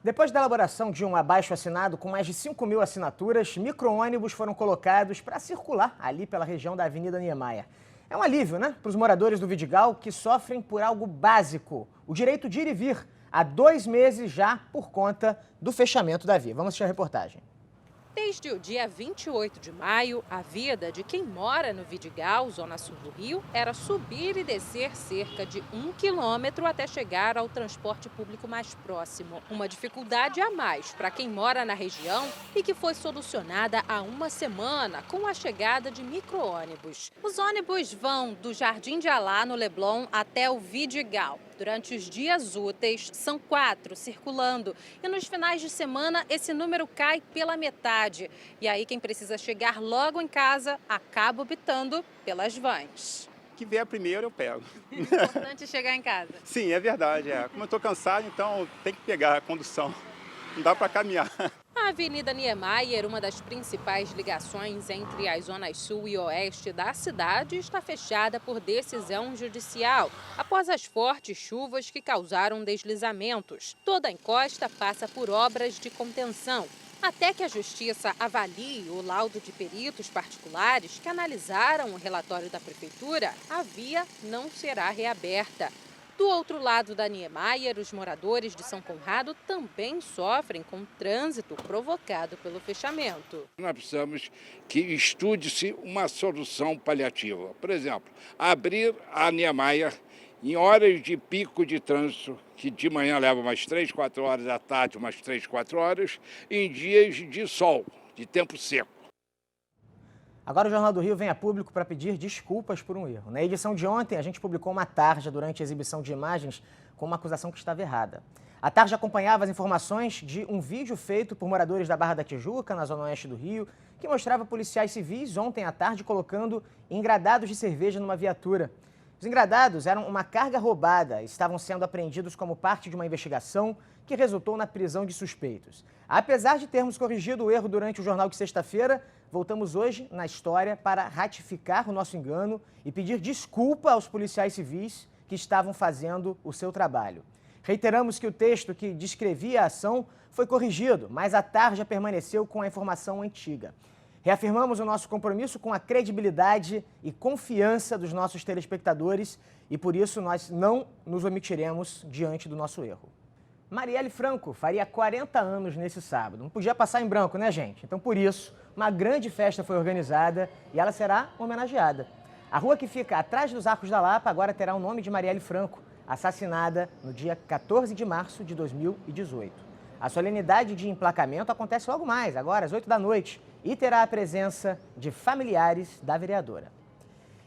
Depois da elaboração de um abaixo-assinado com mais de 5.000 assinaturas, micro-ônibus foram colocados para circular ali pela região da Avenida Niemeyer. É um alívio, né, para os moradores do Vidigal que sofrem por algo básico, o direito de ir e vir, há 2 meses já por conta do fechamento da via. Vamos assistir a reportagem. Desde o dia 28 de maio, a vida de quem mora no Vidigal, zona sul do Rio, era subir e descer cerca de 1 quilômetro até chegar ao transporte público mais próximo. Uma dificuldade a mais para quem mora na região e que foi solucionada há uma semana com a chegada de micro-ônibus. Os ônibus vão do Jardim de Alá, no Leblon, até o Vidigal. Durante os dias úteis, são 4 circulando e nos finais de semana esse número cai pela metade. E aí quem precisa chegar logo em casa acaba optando pelas vans. Que vier primeiro eu pego. Importante chegar em casa. Sim, é verdade. Como eu estou cansado, então tem que pegar a condução. Não dá para caminhar. A Avenida Niemeyer, uma das principais ligações entre as zonas sul e oeste da cidade, está fechada por decisão judicial, após as fortes chuvas que causaram deslizamentos. Toda a encosta passa por obras de contenção, até que a Justiça avalie o laudo de peritos particulares que analisaram o relatório da Prefeitura, a via não será reaberta. Do outro lado da Niemeyer, os moradores de São Conrado também sofrem com o trânsito provocado pelo fechamento. Nós precisamos que estude-se uma solução paliativa. Por exemplo, abrir a Niemeyer em horas de pico de trânsito, que de manhã leva umas 3, 4 horas, à tarde umas 3, 4 horas, em dias de sol, de tempo seco. Agora o Jornal do Rio vem a público para pedir desculpas por um erro. Na edição de ontem, a gente publicou uma tarja durante a exibição de imagens com uma acusação que estava errada. A tarja acompanhava as informações de um vídeo feito por moradores da Barra da Tijuca, na zona oeste do Rio, que mostrava policiais civis ontem à tarde colocando engradados de cerveja numa viatura. Os engradados eram uma carga roubada e estavam sendo apreendidos como parte de uma investigação que resultou na prisão de suspeitos. Apesar de termos corrigido o erro durante o Jornal de sexta-feira, voltamos hoje na história para ratificar o nosso engano e pedir desculpa aos policiais civis que estavam fazendo o seu trabalho. Reiteramos que o texto que descrevia a ação foi corrigido, mas a tarja permaneceu com a informação antiga. Reafirmamos o nosso compromisso com a credibilidade e confiança dos nossos telespectadores e por isso nós não nos omitiremos diante do nosso erro. Marielle Franco faria 40 anos nesse sábado. Não podia passar em branco, né, gente? Então, por isso, uma grande festa foi organizada e ela será homenageada. A rua que fica atrás dos Arcos da Lapa agora terá o nome de Marielle Franco, assassinada no dia 14 de março de 2018. A solenidade de emplacamento acontece logo mais, agora às 8 da noite, e terá a presença de familiares da vereadora.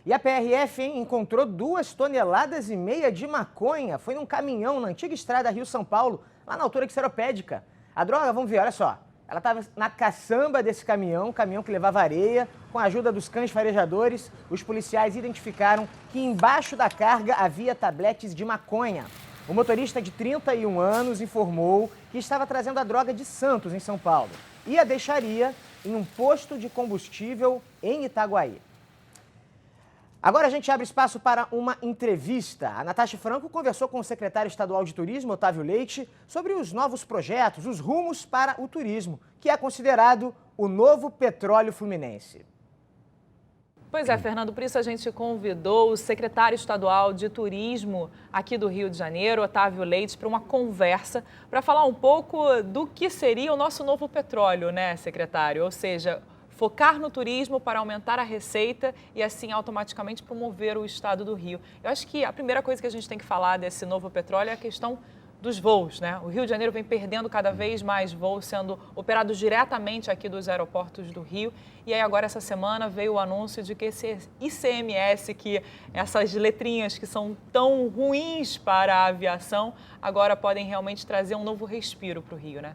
E a PRF, encontrou 2,5 toneladas de maconha. Foi num caminhão na antiga estrada Rio-São Paulo, lá na altura de Seropédica. A droga, vamos ver, olha só. Ela estava na caçamba desse caminhão, caminhão que levava areia. Com a ajuda dos cães farejadores, os policiais identificaram que embaixo da carga havia tabletes de maconha. O motorista de 31 anos informou que estava trazendo a droga de Santos, em São Paulo, e a deixaria em um posto de combustível em Itaguaí. Agora a gente abre espaço para uma entrevista. A Natasha Franco conversou com o secretário estadual de Turismo, Otávio Leite, sobre os novos projetos, os rumos para o turismo, que é considerado o novo petróleo fluminense. Pois é, Fernando, por isso a gente convidou o secretário estadual de Turismo aqui do Rio de Janeiro, Otávio Leite, para uma conversa, para falar um pouco do que seria o nosso novo petróleo, né, secretário? Ou seja, focar no turismo para aumentar a receita e assim automaticamente promover o estado do Rio. Eu acho que a primeira coisa que a gente tem que falar desse novo petróleo é a questão dos voos, né? O Rio de Janeiro vem perdendo cada vez mais voos sendo operados diretamente aqui dos aeroportos do Rio. E aí agora essa semana veio o anúncio de que esse ICMS, que essas letrinhas que são tão ruins para a aviação, agora podem realmente trazer um novo respiro para o Rio, né?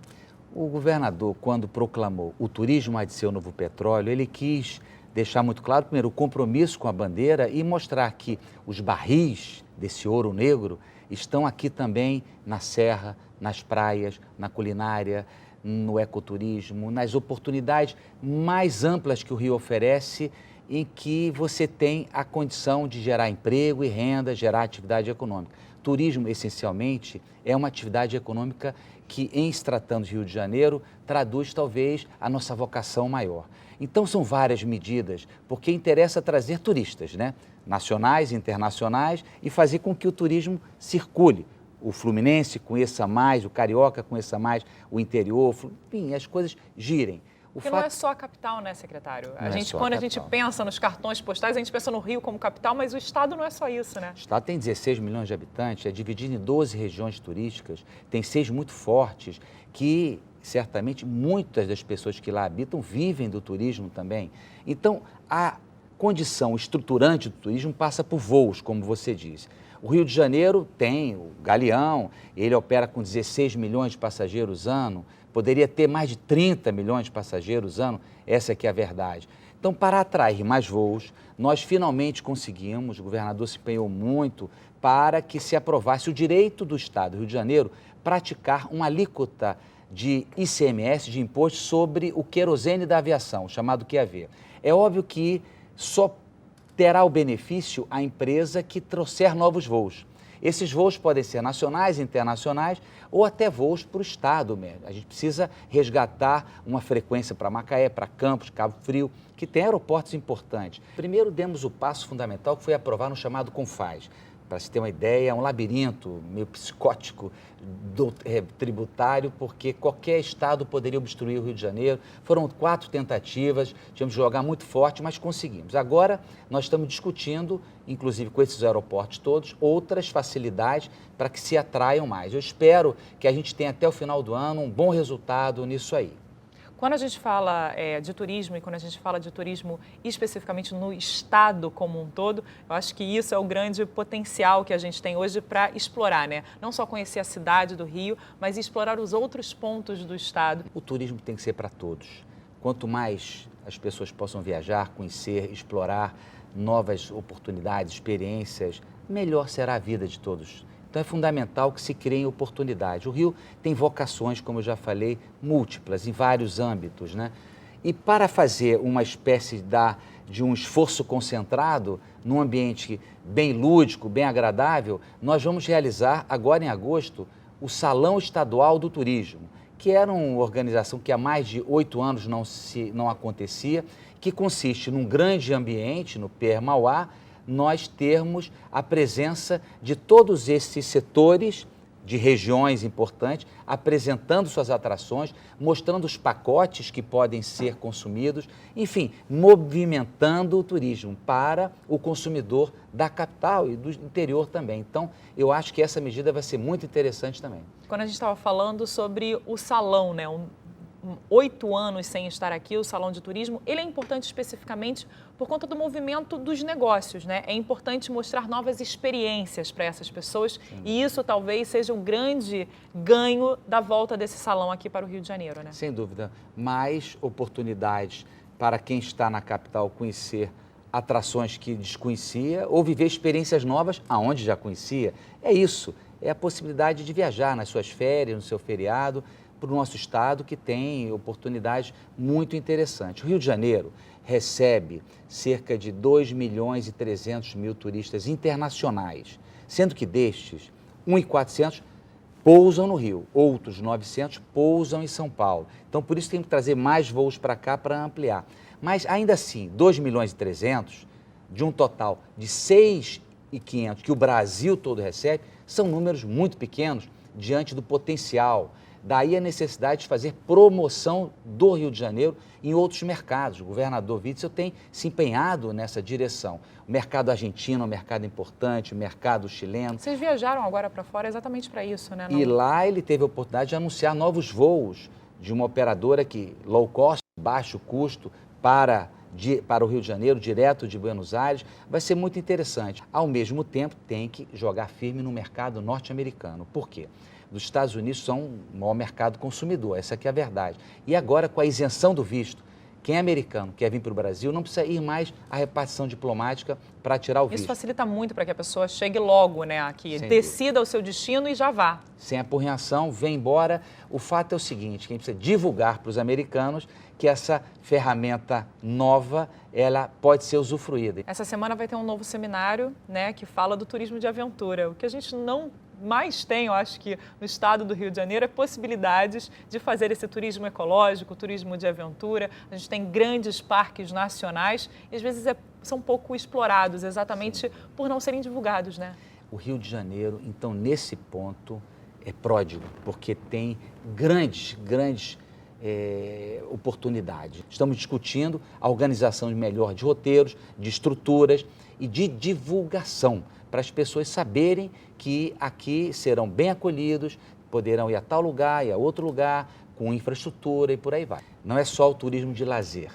O governador, quando proclamou o turismo há de ser o novo petróleo, ele quis deixar muito claro, primeiro, o compromisso com a bandeira e mostrar que os barris desse ouro negro estão aqui também na serra, nas praias, na culinária, no ecoturismo, nas oportunidades mais amplas que o Rio oferece, em que você tem a condição de gerar emprego e renda, gerar atividade econômica. Turismo, essencialmente, é uma atividade econômica que, em se tratando de Rio de Janeiro, traduz talvez a nossa vocação maior. Então são várias medidas, porque interessa trazer turistas, né? Nacionais, internacionais, e fazer com que o turismo circule. O fluminense conheça mais, o carioca conheça mais o interior, enfim, as coisas girem. Porque não é só a capital, né, secretário? Quando a gente pensa nos cartões postais, a gente pensa no Rio como capital, mas o estado não é só isso, né? O estado tem 16 milhões de habitantes, é dividido em 12 regiões turísticas, tem 6 muito fortes, que certamente muitas das pessoas que lá habitam vivem do turismo também. Então, a condição estruturante do turismo passa por voos, como você disse. O Rio de Janeiro tem o Galeão, ele opera com 16 milhões de passageiros ano, poderia ter mais de 30 milhões de passageiros ano, essa aqui é a verdade. Então, para atrair mais voos, nós finalmente conseguimos, o governador se empenhou muito para que se aprovasse o direito do Estado do Rio de Janeiro praticar uma alíquota de ICMS, de imposto sobre o querosene da aviação, chamado QAV. É óbvio que só terá o benefício a empresa que trouxer novos voos. Esses voos podem ser nacionais, internacionais ou até voos para o estado mesmo. A gente precisa resgatar uma frequência para Macaé, para Campos, Cabo Frio, que tem aeroportos importantes. Primeiro demos o passo fundamental que foi aprovar no chamado CONFAS. Para se ter uma ideia, é um labirinto meio psicótico tributário, porque qualquer estado poderia obstruir o Rio de Janeiro. Foram 4 tentativas, tivemos que jogar muito forte, mas conseguimos. Agora, nós estamos discutindo, inclusive com esses aeroportos todos, outras facilidades para que se atraiam mais. Eu espero que a gente tenha até o final do ano um bom resultado nisso aí. Quando a gente fala de turismo e quando a gente fala de turismo especificamente no estado como um todo, eu acho que isso é o grande potencial que a gente tem hoje para explorar, né? Não só conhecer a cidade do Rio, mas explorar os outros pontos do estado. O turismo tem que ser para todos. Quanto mais as pessoas possam viajar, conhecer, explorar novas oportunidades, experiências, melhor será a vida de todos. Então é fundamental que se criem oportunidades. O Rio tem vocações, como eu já falei, múltiplas, em vários âmbitos, né? E para fazer uma espécie de um esforço concentrado, num ambiente bem lúdico, bem agradável, nós vamos realizar agora em agosto o Salão Estadual do Turismo, que era uma organização que há mais de 8 anos não acontecia, que consiste num grande ambiente, no Pier Mauá, nós termos a presença de todos esses setores de regiões importantes, apresentando suas atrações, mostrando os pacotes que podem ser consumidos, enfim, movimentando o turismo para o consumidor da capital e do interior também. Então, eu acho que essa medida vai ser muito interessante também. Quando a gente estava falando sobre o salão, né? 8 anos sem estar aqui, o Salão de Turismo, ele é importante especificamente por conta do movimento dos negócios, né? É importante mostrar novas experiências para essas pessoas e isso talvez seja um grande ganho da volta desse salão aqui para o Rio de Janeiro, né? Sem dúvida, mais oportunidades para quem está na capital conhecer atrações que desconhecia ou viver experiências novas aonde já conhecia. É isso, é a possibilidade de viajar nas suas férias, no seu feriado, para o nosso estado que tem oportunidades muito interessantes. O Rio de Janeiro recebe cerca de 2.300.000 turistas internacionais, sendo que destes, 1.400 pousam no Rio, outros 900 pousam em São Paulo. Então, por isso tem que trazer mais voos para cá para ampliar. Mas, ainda assim, 2.300.000 de um total de 6.500 que o Brasil todo recebe, são números muito pequenos diante do potencial. Daí a necessidade de fazer promoção do Rio de Janeiro em outros mercados. O governador Witzel tem se empenhado nessa direção. O mercado argentino é um mercado importante, o mercado chileno. Vocês viajaram agora para fora exatamente para isso, né? E lá ele teve a oportunidade de anunciar novos voos de uma operadora que, low cost, baixo custo, para o Rio de Janeiro, direto de Buenos Aires, vai ser muito interessante. Ao mesmo tempo, tem que jogar firme no mercado norte-americano. Por quê? Dos Estados Unidos são o maior mercado consumidor, essa aqui é a verdade. E agora, com a isenção do visto, quem é americano quer vir para o Brasil não precisa ir mais à repartição diplomática para tirar o visto. Isso facilita muito para que a pessoa chegue logo, né, aqui, decida o seu destino e já vá. Sem apurreação, vem embora. O fato é o seguinte, que a gente precisa divulgar para os americanos que essa ferramenta nova, ela pode ser usufruída. Essa semana vai ter um novo seminário, né, que fala do turismo de aventura. O que a gente não mais tem, eu acho que no estado do Rio de Janeiro, é possibilidades de fazer esse turismo ecológico, turismo de aventura. A gente tem grandes parques nacionais e às vezes são pouco explorados, exatamente por não serem divulgados, né? O Rio de Janeiro, então, nesse ponto, é pródigo, porque tem grandes oportunidades. Estamos discutindo a organização melhor de roteiros, de estruturas e de divulgação, para as pessoas saberem que aqui serão bem acolhidos, poderão ir a tal lugar e a outro lugar, com infraestrutura e por aí vai. Não é só o turismo de lazer,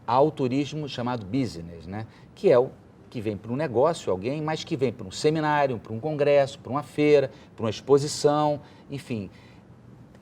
há o turismo chamado business, né? Que é o que vem para um negócio, alguém, mas que vem para um seminário, para um congresso, para uma feira, para uma exposição, enfim.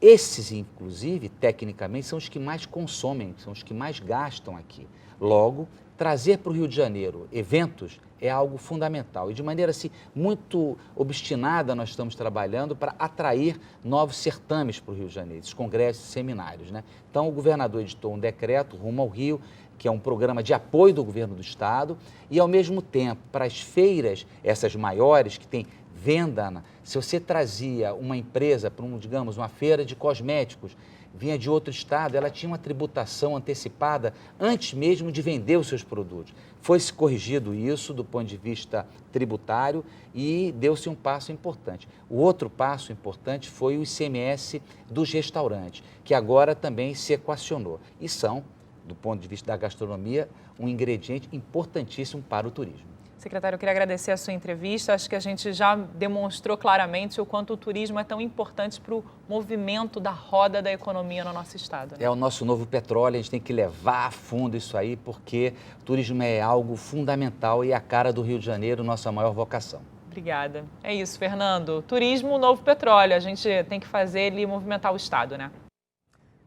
Esses, inclusive, tecnicamente, são os que mais consomem, são os que mais gastam aqui. Logo, trazer para o Rio de Janeiro eventos é algo fundamental. E de maneira assim, muito obstinada, nós estamos trabalhando para atrair novos certames para o Rio de Janeiro, esses congressos e seminários, né? Então, o governador editou um decreto, Rumo ao Rio, que é um programa de apoio do governo do estado, e ao mesmo tempo, para as feiras, essas maiores, que tem venda, se você trazia uma empresa para, digamos, uma feira de cosméticos, vinha de outro estado, ela tinha uma tributação antecipada antes mesmo de vender os seus produtos. Foi-se corrigido isso do ponto de vista tributário e deu-se um passo importante. O outro passo importante foi o ICMS dos restaurantes, que agora também se equacionou. E são, do ponto de vista da gastronomia, um ingrediente importantíssimo para o turismo. Secretário, eu queria agradecer a sua entrevista. Acho que a gente já demonstrou claramente o quanto o turismo é tão importante para o movimento da roda da economia no nosso estado, né? É o nosso novo petróleo, a gente tem que levar a fundo isso aí, porque o turismo é algo fundamental e é a cara do Rio de Janeiro, nossa maior vocação. Obrigada. É isso, Fernando. Turismo, novo petróleo. A gente tem que fazer ele movimentar o estado, né?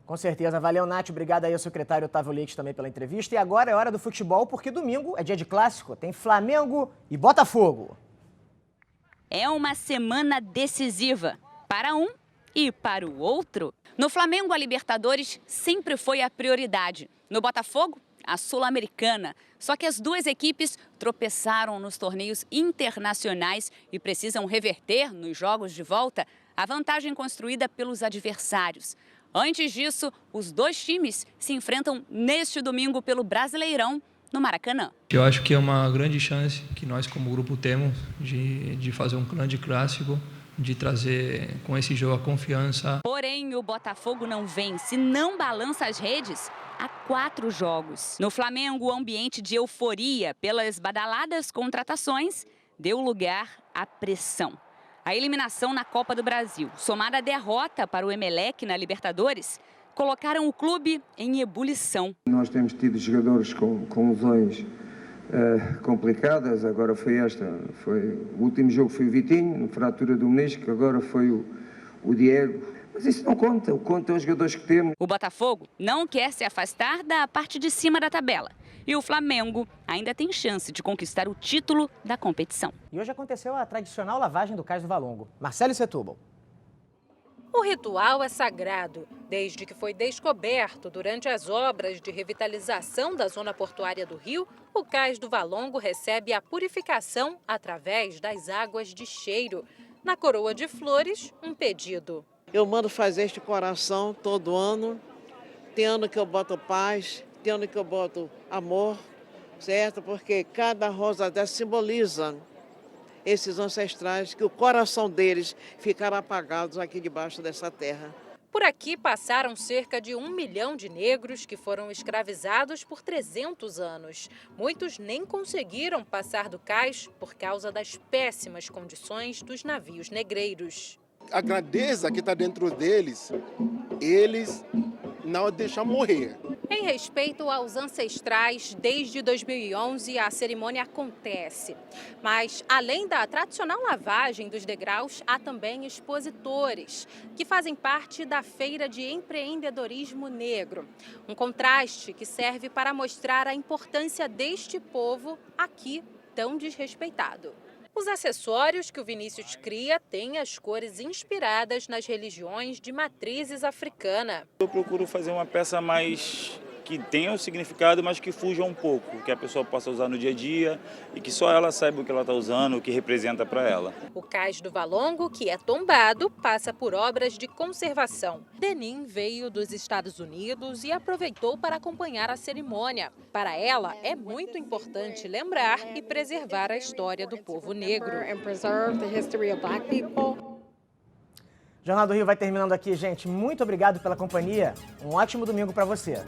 Com certeza. Valeu, Nath. Obrigado aí ao secretário Otávio Leite também pela entrevista. E agora é hora do futebol, porque domingo é dia de clássico. Tem Flamengo e Botafogo. É uma semana decisiva para um e para o outro. No Flamengo, a Libertadores sempre foi a prioridade. No Botafogo, a Sul-Americana. Só que as duas equipes tropeçaram nos torneios internacionais e precisam reverter, nos jogos de volta, a vantagem construída pelos adversários. Antes disso, os dois times se enfrentam neste domingo pelo Brasileirão, no Maracanã. Eu acho que é uma grande chance que nós, como grupo, temos de fazer um grande clássico, de trazer com esse jogo a confiança. Porém, o Botafogo não vence, não balança as redes há 4 jogos. No Flamengo, o ambiente de euforia pelas badaladas contratações deu lugar à pressão. A eliminação na Copa do Brasil, somada à derrota para o Emelec na Libertadores, colocaram o clube em ebulição. Nós temos tido jogadores com lesões complicadas, agora foi o último jogo foi o Vitinho, fratura do menisco, agora foi o Diego. Mas isso não conta, o que conta é os jogadores que temos. O Botafogo não quer se afastar da parte de cima da tabela. E o Flamengo ainda tem chance de conquistar o título da competição. E hoje aconteceu a tradicional lavagem do Cais do Valongo. Marcelo Setúbal. O ritual é sagrado, desde que foi descoberto durante as obras de revitalização da zona portuária do Rio, o Cais do Valongo recebe a purificação através das águas de cheiro. Na coroa de flores, um pedido. Eu mando fazer este coração todo ano. Tem ano que eu boto paz, tem ano que eu boto amor, certo? Porque cada rosa dessa simboliza esses ancestrais, que o coração deles ficaram apagados aqui debaixo dessa terra. Por aqui passaram cerca de 1 milhão de negros que foram escravizados por 300 anos. Muitos nem conseguiram passar do cais por causa das péssimas condições dos navios negreiros. A grandeza que está dentro deles, eles não deixam morrer. Em respeito aos ancestrais, desde 2011 a cerimônia acontece. Mas, além da tradicional lavagem dos degraus, há também expositores, que fazem parte da Feira de Empreendedorismo Negro. Um contraste que serve para mostrar a importância deste povo aqui tão desrespeitado. Os acessórios que o Vinícius cria têm as cores inspiradas nas religiões de matrizes africana. Eu procuro fazer uma peça mais que tenham significado, mas que fujam um pouco, que a pessoa possa usar no dia a dia e que só ela saiba o que ela está usando, o que representa para ela. O cais do Valongo, que é tombado, passa por obras de conservação. Denim veio dos Estados Unidos e aproveitou para acompanhar a cerimônia. Para ela, é muito importante lembrar e preservar a história do povo negro. Jornal do Rio vai terminando aqui, gente. Muito obrigado pela companhia. Um ótimo domingo para você.